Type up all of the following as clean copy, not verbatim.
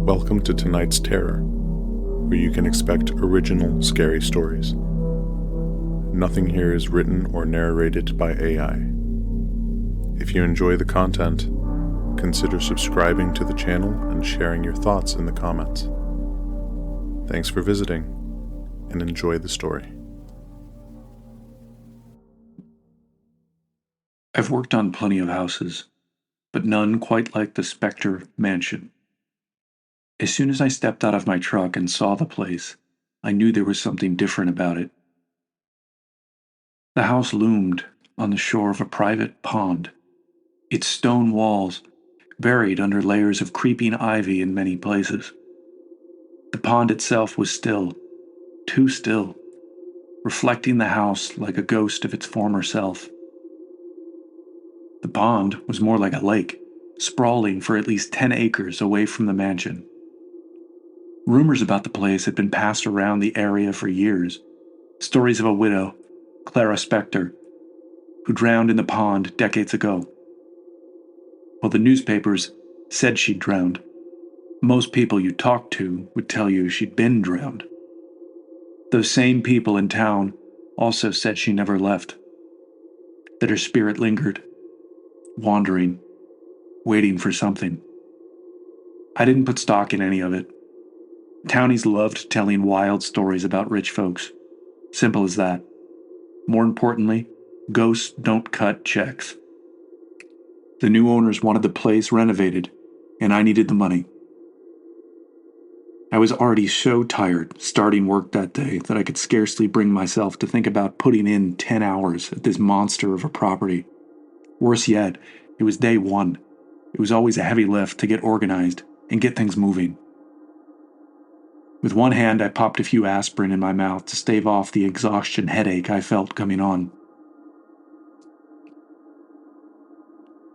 Welcome to tonight's Terror, where you can expect original scary stories. Nothing here is written or narrated by AI. If you enjoy the content, consider subscribing to the channel and sharing your thoughts in the comments. Thanks for visiting, and enjoy the story. I've worked on plenty of houses, but none quite like the Spectre Mansion. As soon as I stepped out of my truck and saw the place, I knew there was something different about it. The house loomed on the shore of a private pond, its stone walls buried under layers of creeping ivy in many places. The pond itself was still, too still, reflecting the house like a ghost of its former self. The pond was more like a lake, sprawling for at least 10 acres away from the mansion. Rumors about the place had been passed around the area for years. Stories of a widow, Clara Spectre, who drowned in the pond decades ago. Well, the newspapers said she'd drowned. Most people you talked to would tell you she'd been drowned. Those same people in town also said she never left, that her spirit lingered, wandering, waiting for something. I didn't put stock in any of it. Townies loved telling wild stories about rich folks. Simple as that. More importantly, ghosts don't cut checks. The new owners wanted the place renovated, and I needed the money. I was already so tired starting work that day that I could scarcely bring myself to think about putting in 10 hours at this monster of a property. Worse yet, it was day one. It was always a heavy lift to get organized and get things moving. With one hand, I popped a few aspirin in my mouth to stave off the exhaustion headache I felt coming on.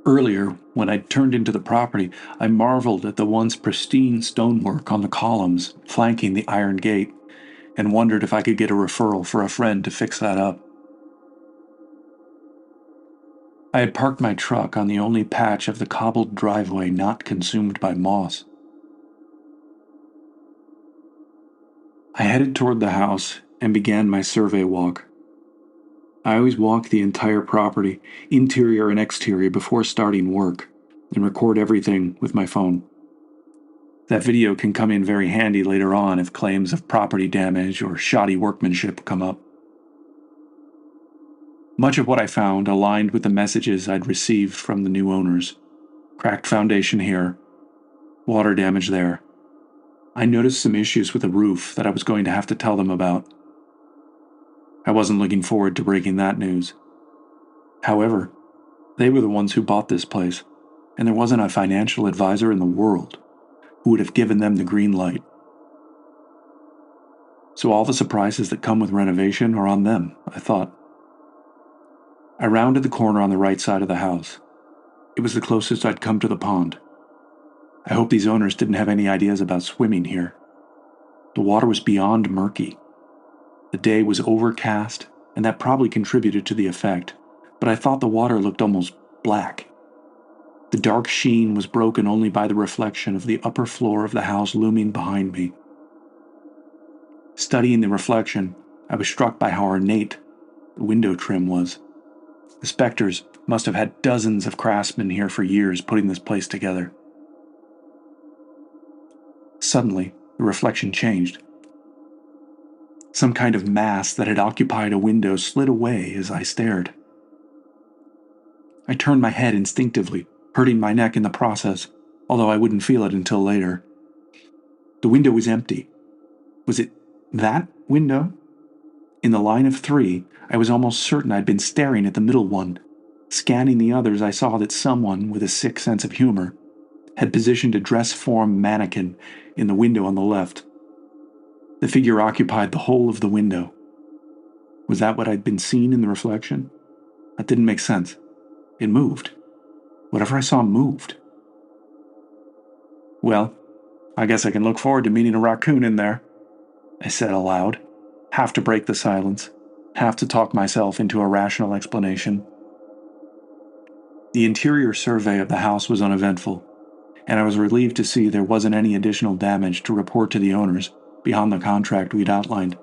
Earlier, when I turned into the property, I marveled at the once pristine stonework on the columns flanking the iron gate and wondered if I could get a referral for a friend to fix that up. I had parked my truck on the only patch of the cobbled driveway not consumed by moss. I headed toward the house and began my survey walk. I always walk the entire property, interior and exterior, before starting work, and record everything with my phone. That video can come in very handy later on if claims of property damage or shoddy workmanship come up. Much of what I found aligned with the messages I'd received from the new owners. Cracked foundation here, water damage there. I noticed some issues with the roof that I was going to have to tell them about. I wasn't looking forward to breaking that news. However, they were the ones who bought this place, and there wasn't a financial advisor in the world who would have given them the green light. So all the surprises that come with renovation are on them, I thought. I rounded the corner on the right side of the house. It was the closest I'd come to the pond. I hope these owners didn't have any ideas about swimming here. The water was beyond murky. The day was overcast, and that probably contributed to the effect, but I thought the water looked almost black. The dark sheen was broken only by the reflection of the upper floor of the house looming behind me. Studying the reflection, I was struck by how ornate the window trim was. The Spectres must have had dozens of craftsmen here for years putting this place together. Suddenly, the reflection changed. Some kind of mass that had occupied a window slid away as I stared. I turned my head instinctively, hurting my neck in the process, although I wouldn't feel it until later. The window was empty. Was it that window? In the line of three, I was almost certain I'd been staring at the middle one. Scanning the others, I saw that someone, with a sick sense of humor, had positioned a dress-form mannequin in the window on the left. The figure occupied the whole of the window. Was that what I'd been seeing in the reflection? That didn't make sense. It moved. Whatever I saw moved. Well, I guess I can look forward to meeting a raccoon in there, I said aloud, half to break the silence, half to talk myself into a rational explanation. The interior survey of the house was uneventful. and I was relieved to see there wasn't any additional damage to report to the owners beyond the contract we'd outlined.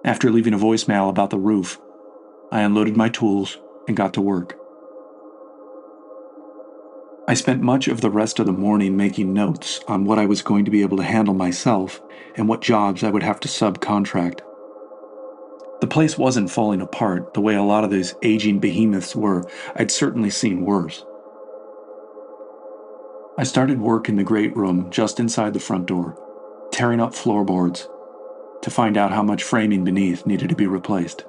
After leaving a voicemail about the roof, I unloaded my tools and got to work. I spent much of the rest of the morning making notes on what I was going to be able to handle myself and what jobs I would have to subcontract. The place wasn't falling apart the way a lot of these aging behemoths were. I'd certainly seen worse. I started work in the great room just inside the front door, tearing up floorboards to find out how much framing beneath needed to be replaced.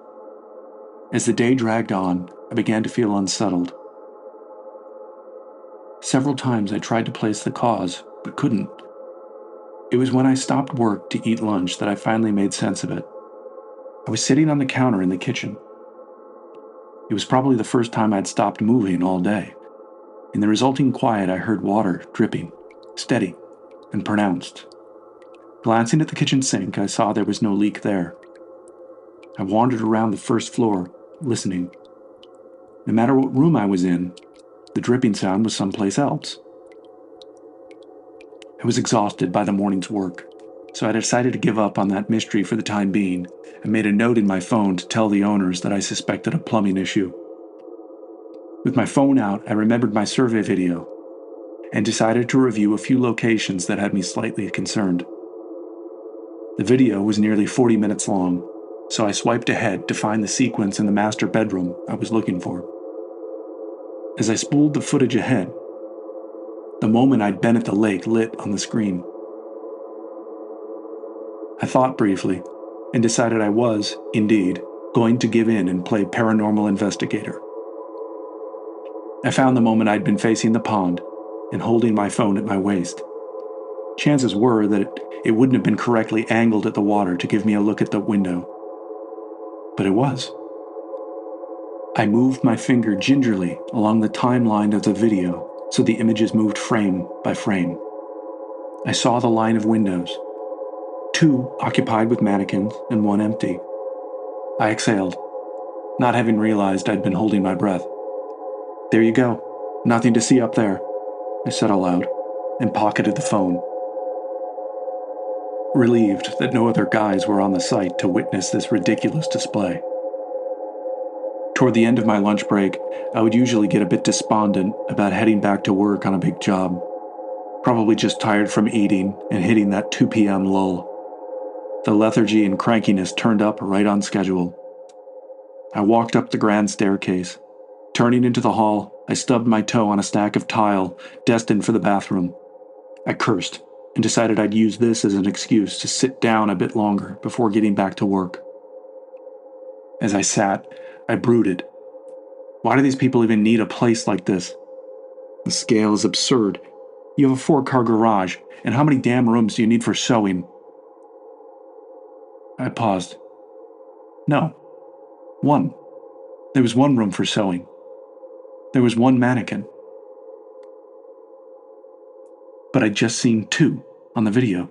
As the day dragged on, I began to feel unsettled. Several times I tried to place the cause, but couldn't. It was when I stopped work to eat lunch that I finally made sense of it. I was sitting on the counter in the kitchen. It was probably the first time I'd stopped moving all day. In the resulting quiet, I heard water dripping, steady and pronounced. Glancing at the kitchen sink, I saw there was no leak there. I wandered around the first floor, listening. No matter what room I was in, the dripping sound was someplace else. I was exhausted by the morning's work, so I decided to give up on that mystery for the time being and made a note in my phone to tell the owners that I suspected a plumbing issue. With my phone out, I remembered my survey video and decided to review a few locations that had me slightly concerned. The video was nearly 40 minutes long, so I swiped ahead to find the sequence in the master bedroom I was looking for. As I spooled the footage ahead, the moment I'd been at the lake lit on the screen. I thought briefly and decided I was, indeed, going to give in and play paranormal investigator. I found the moment I'd been facing the pond and holding my phone at my waist. Chances were that it wouldn't have been correctly angled at the water to give me a look at the window. But it was. I moved my finger gingerly along the timeline of the video so the images moved frame by frame. I saw the line of windows, 2 occupied with mannequins and 1 empty. I exhaled, not having realized I'd been holding my breath. "There you go. Nothing to see up there," I said aloud, and pocketed the phone. Relieved that no other guys were on the site to witness this ridiculous display. Toward the end of my lunch break, I would usually get a bit despondent about heading back to work on a big job. Probably just tired from eating and hitting that 2 p.m. lull. The lethargy and crankiness turned up right on schedule. I walked up the grand staircase. Turning into the hall, I stubbed my toe on a stack of tile destined for the bathroom. I cursed and decided I'd use this as an excuse to sit down a bit longer before getting back to work. As I sat, I brooded. Why do these people even need a place like this? The scale is absurd. You have a 4-car garage, and how many damn rooms do you need for sewing? I paused. No. 1. There was 1 room for sewing. There was 1 mannequin. But I'd just seen 2 on the video.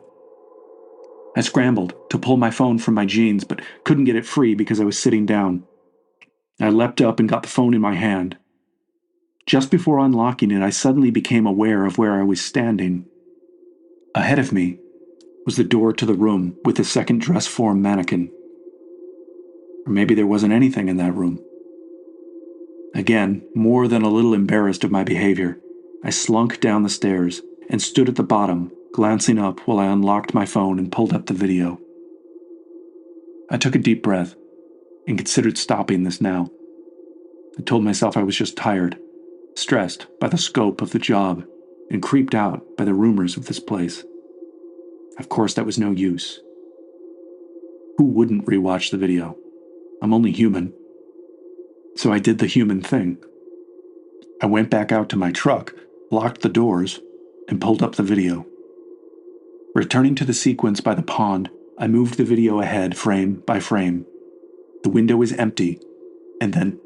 I scrambled to pull my phone from my jeans, but couldn't get it free because I was sitting down. I leapt up and got the phone in my hand. Just before unlocking it, I suddenly became aware of where I was standing. Ahead of me was the door to the room with the second dress form mannequin. Or maybe there wasn't anything in that room. Again, more than a little embarrassed of my behavior, I slunk down the stairs and stood at the bottom, glancing up while I unlocked my phone and pulled up the video. I took a deep breath and considered stopping this now. I told myself I was just tired, stressed by the scope of the job, and creeped out by the rumors of this place. Of course, that was no use. Who wouldn't rewatch the video? I'm only human. So I did the human thing. I went back out to my truck, locked the doors, and pulled up the video. Returning to the sequence by the pond, I moved the video ahead frame by frame. The window was empty, and then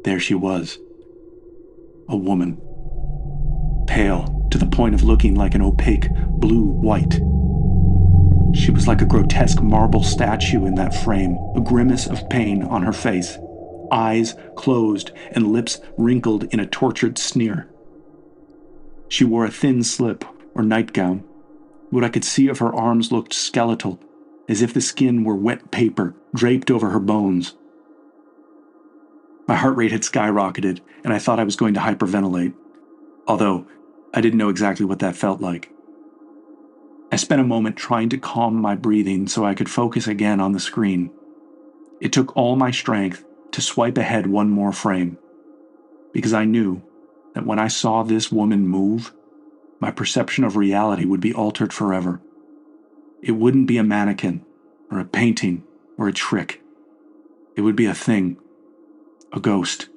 there she was. A woman. Pale to the point of looking like an opaque blue-white. She was like a grotesque marble statue in that frame, a grimace of pain on her face, eyes closed and lips wrinkled in a tortured sneer. She wore a thin slip or nightgown. What I could see of her arms looked skeletal, as if the skin were wet paper draped over her bones. My heart rate had skyrocketed, and I thought I was going to hyperventilate, although I didn't know exactly what that felt like. I spent a moment trying to calm my breathing so I could focus again on the screen. It took all my strength to swipe ahead one more frame, because I knew that when I saw this woman move, my perception of reality would be altered forever. It wouldn't be a mannequin, or a painting, or a trick. It would be a thing, a ghost.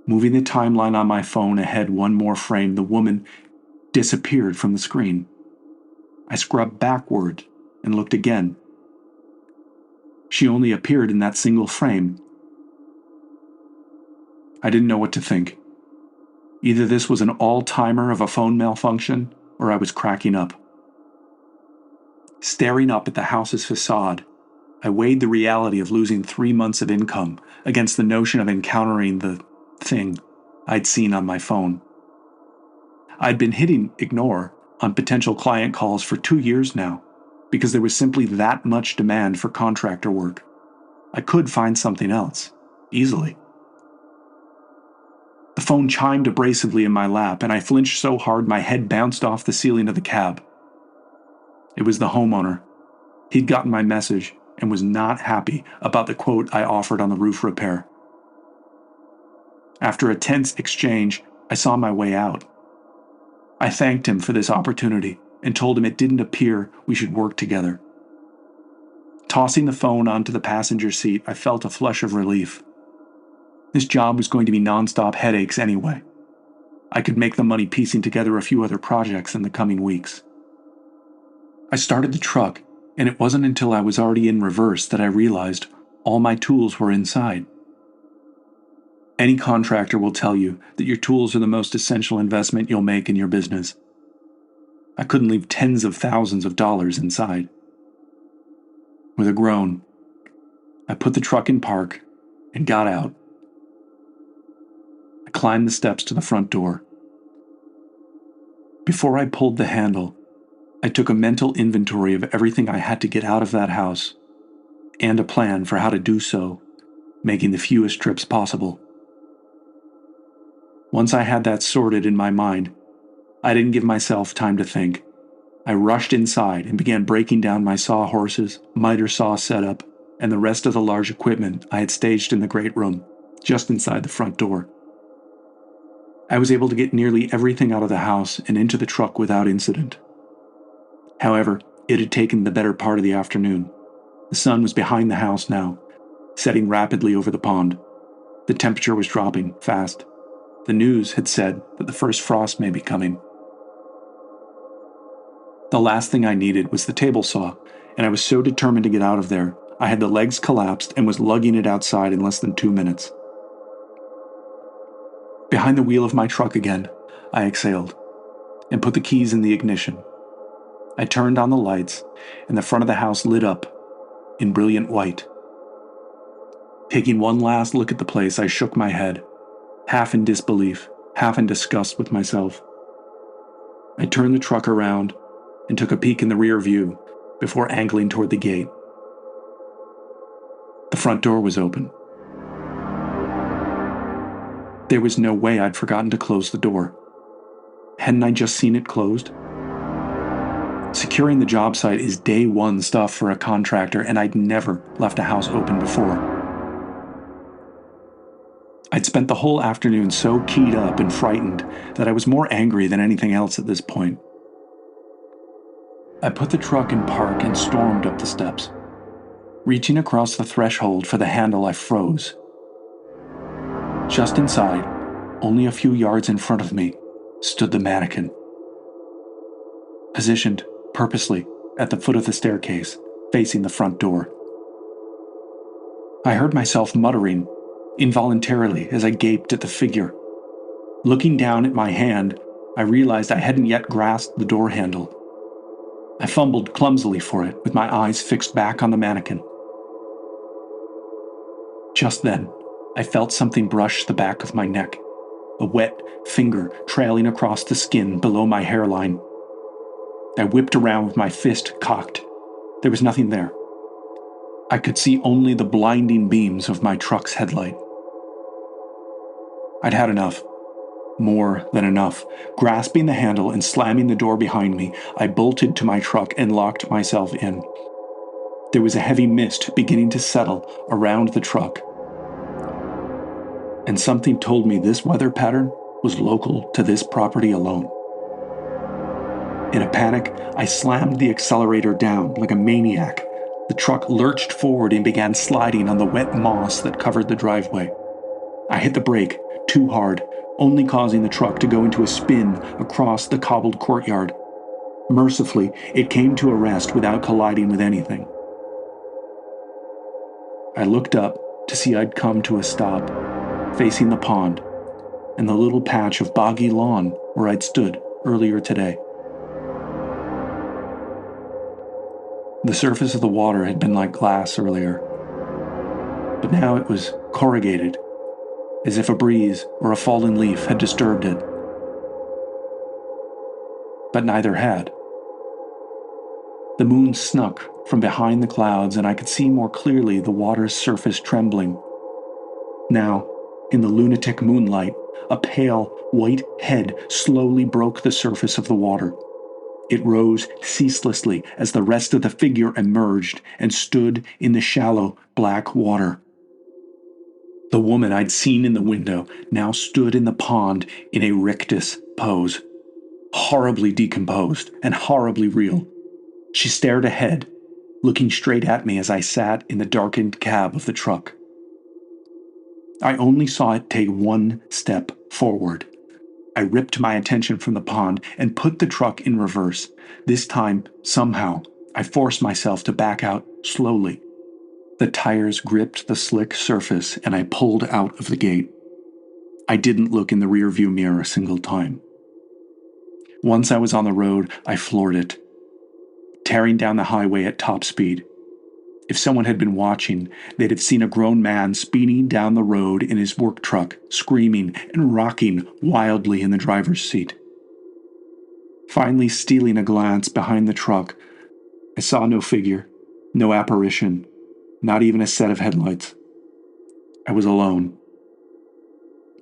Moving the timeline on my phone ahead one more frame, the woman disappeared from the screen. I scrubbed backward and looked again. She only appeared in that single frame. I didn't know what to think. Either this was an all-timer of a phone malfunction, or I was cracking up. Staring up at the house's facade, I weighed the reality of losing 3 months of income against the notion of encountering the thing I'd seen on my phone. I'd been hitting ignore on potential client calls for 2 years now, because there was simply that much demand for contractor work. I could find something else, easily. The phone chimed abrasively in my lap, and I flinched so hard my head bounced off the ceiling of the cab. It was the homeowner. He'd gotten my message and was not happy about the quote I offered on the roof repair. After a tense exchange, I saw my way out. I thanked him for this opportunity and told him it didn't appear we should work together. Tossing the phone onto the passenger seat, I felt a flush of relief. This job was going to be nonstop headaches anyway. I could make the money piecing together a few other projects in the coming weeks. I started the truck, and it wasn't until I was already in reverse that I realized all my tools were inside. Any contractor will tell you that your tools are the most essential investment you'll make in your business. I couldn't leave tens of thousands of dollars inside. With a groan, I put the truck in park and got out. I climbed the steps to the front door. Before I pulled the handle, I took a mental inventory of everything I had to get out of that house, and a plan for how to do so, making the fewest trips possible. Once I had that sorted in my mind, I didn't give myself time to think. I rushed inside and began breaking down my sawhorses, miter saw setup, and the rest of the large equipment I had staged in the great room, just inside the front door. I was able to get nearly everything out of the house and into the truck without incident. However, it had taken the better part of the afternoon. The sun was behind the house now, setting rapidly over the pond. The temperature was dropping fast. The news had said that the first frost may be coming. The last thing I needed was the table saw, and I was so determined to get out of there, I had the legs collapsed and was lugging it outside in less than 2 minutes. Behind the wheel of my truck again, I exhaled and put the keys in the ignition. I turned on the lights, and the front of the house lit up in brilliant white. Taking one last look at the place, I shook my head, half in disbelief, half in disgust with myself. I turned the truck around and took a peek in the rear view before angling toward the gate. The front door was open. There was no way I'd forgotten to close the door. Hadn't I just seen it closed? Securing the job site is day one stuff for a contractor, and I'd never left a house open before. I'd spent the whole afternoon so keyed up and frightened that I was more angry than anything else at this point. I put the truck in park and stormed up the steps. Reaching across the threshold for the handle, I froze. Just inside, only a few yards in front of me, stood the mannequin. Positioned purposely at the foot of the staircase, facing the front door. I heard myself muttering involuntarily as I gaped at the figure. Looking down at my hand, I realized I hadn't yet grasped the door handle. I fumbled clumsily for it, with my eyes fixed back on the mannequin. Just then, I felt something brush the back of my neck. a wet finger trailing across the skin below my hairline. I whipped around with my fist cocked. There was nothing there. I could see only the blinding beams of my truck's headlight. I'd had enough. More than enough. Grasping the handle and slamming the door behind me, I bolted to my truck and locked myself in. There was a heavy mist beginning to settle around the truck, and something told me this weather pattern was local to this property alone. In a panic, I slammed the accelerator down like a maniac. The truck lurched forward and began sliding on the wet moss that covered the driveway. I hit the brake too hard, only causing the truck to go into a spin across the cobbled courtyard. Mercifully, it came to a rest without colliding with anything. I looked up to see I'd come to a stop, facing the pond and the little patch of boggy lawn where I'd stood earlier today. The surface of the water had been like glass earlier, but now it was corrugated, as if a breeze or a fallen leaf had disturbed it. But neither had. The moon snuck from behind the clouds, and I could see more clearly the water's surface trembling. Now, in the lunatic moonlight, a pale, white head slowly broke the surface of the water. It rose ceaselessly as the rest of the figure emerged and stood in the shallow, black water. The woman I'd seen in the window now stood in the pond in a rictus pose, horribly decomposed and horribly real. She stared ahead, looking straight at me as I sat in the darkened cab of the truck. I only saw it take one step forward. I ripped my attention from the pond and put the truck in reverse. This time, somehow, I forced myself to back out slowly. The tires gripped the slick surface and I pulled out of the gate. I didn't look in the rearview mirror a single time. Once I was on the road, I floored it, tearing down the highway at top speed. If someone had been watching, they'd have seen a grown man speeding down the road in his work truck, screaming and rocking wildly in the driver's seat. Finally, stealing a glance behind the truck, I saw no figure, no apparition, not even a set of headlights. I was alone.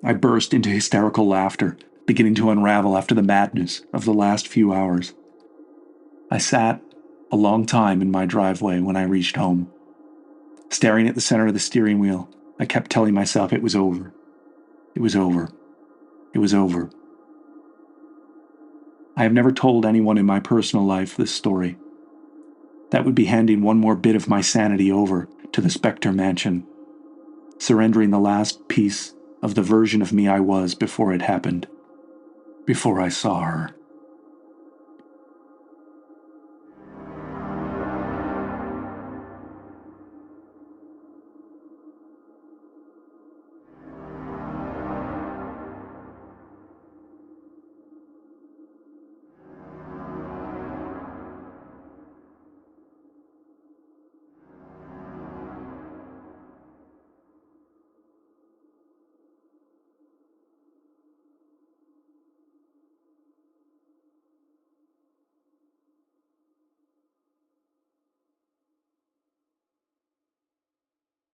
I burst into hysterical laughter, beginning to unravel after the madness of the last few hours. I sat a long time in my driveway when I reached home. Staring at the center of the steering wheel, I kept telling myself it was over. It was over. It was over. I have never told anyone in my personal life this story. That would be handing one more bit of my sanity over to the Spectre Mansion, surrendering the last piece of the version of me I was before it happened, before I saw her.